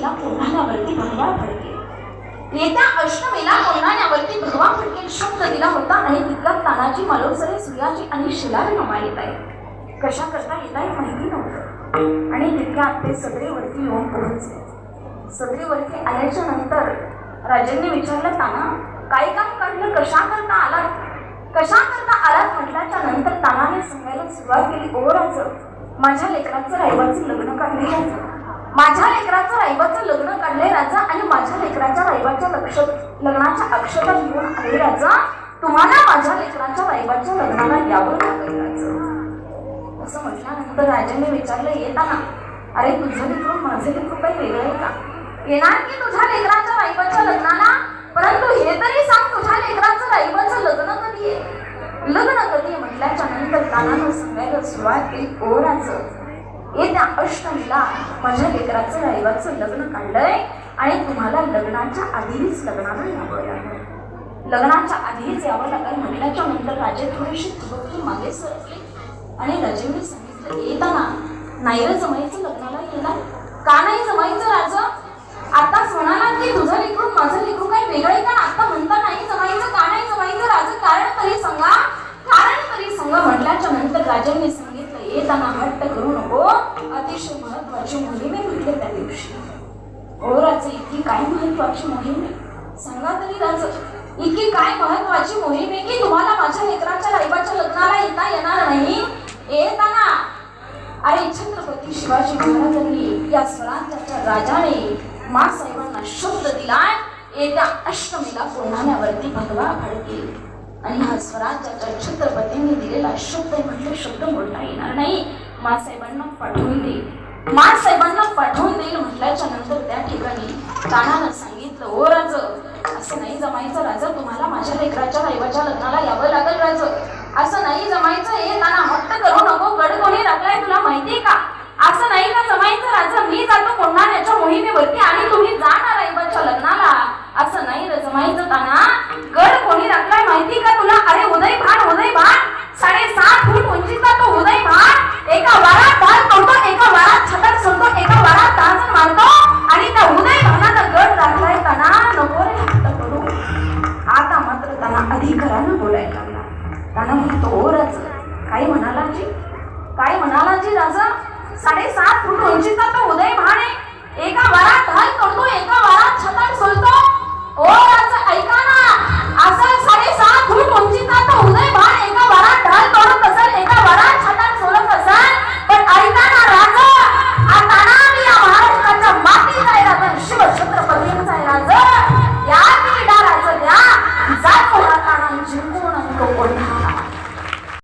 अष्टमीला कोंढाण्यावरती भगवा फडकेल. येत्या अष्टमीला कोंढाण्यावरती भगवा फडकेल शब्द दिला होता आणि तितक्यात तानाजी, मालोसरे, सूर्याजी आणि शिलारी मामा येत आहेत. कशा करता येत आहेत माहिती नव्हतं आणि तितक्यात ते सदरीवरती येऊन पोहोचले. सदरीवरती आल्याच्या नंतर राजांनी विचारलं, ताना काय काम काढलं, कशा करता आलात, कशा करता आलात म्हटल्याच्या नंतर तानाने सांगायला सुरुवात केली, ओ राज, माझ्या लेकराचं रायबाचं लग्न काढले राजा, माझ्या लेकराचं रायबाचं लग्न काढले राजा आणि माझ्या लेकराच्या रायबाच्या लग्नाच्या अक्षता घेऊन आले राजा. तुम्हाला माझ्या लेकराच्या रायबाच्या लग्नाला यावं लागेल राजा. असं म्हटल्यानंतर राजाने विचारलं, येताना अरे तुझं लेकरू माझं लेकरू काही वेगळं आहे का, येणार की तुझ्या लेकराच्या रायबाच्या लग्नाला, परंतु हे तरी सांग तुझ्या लेकराचं रायबाचं लग्न कधी आहे, लग्न कधी म्हटल्याच्या नंतर तानानं सांगायला सुरुवात केली, ओ राज, येत्या अष्टमीला माझ्या लेकराचं रायबाचं लग्न काढलंय आणि तुम्हाला लग्नाच्या आधीच लग्नाला यावं लागेल, लग्नाच्या आधीच यावं लागेल म्हटल्याच्या नंतर राजे थोडीशी थबकून मागे सरकले आणि राजेंनी सांगितलं, येताना नाही रे जमाईचं लग्नाला येणार, का नाही जमाईचं राजा, आता म्हणाला की तुझं लेकरू माझं लेकरू काही वेगळं आहे का, आता म्हणता नाही जमाईचं, का नाही जमाईचं राजा, कारण तरी सांगा, कारण तरी सांगा म्हटल्याच्या नंतर राजांनी सांगितलं, येताना हट्ट करू नको, अतिशय महत्वाची मोहीम आहे म्हटले त्या दिवशी. ओ राजा, इतकी काय महत्वाची मोहीम आहे सांगा तरी राजा, इतकी काय महत्वाची मोहीम आहे की तुम्हाला माझ्या लेकराच्या रायबाच्या लग्नाला येता येणार नाही. येताना अरे छत्रपती शिवाजी महाराजांनी या स्वराज्याच्या राजाने मासाहेबांना शब्द दिलाय, येत्या अष्टमीला कोंढाण्यावरती भगवा फडकेल आणि हा स्वराज्याच्या छत्रपतींनी दिलेला शब्द म्हटले शब्द मोडता येणार नाही. मासाहेबांना पाठवून दे, मासाहेबांना पाठवून दे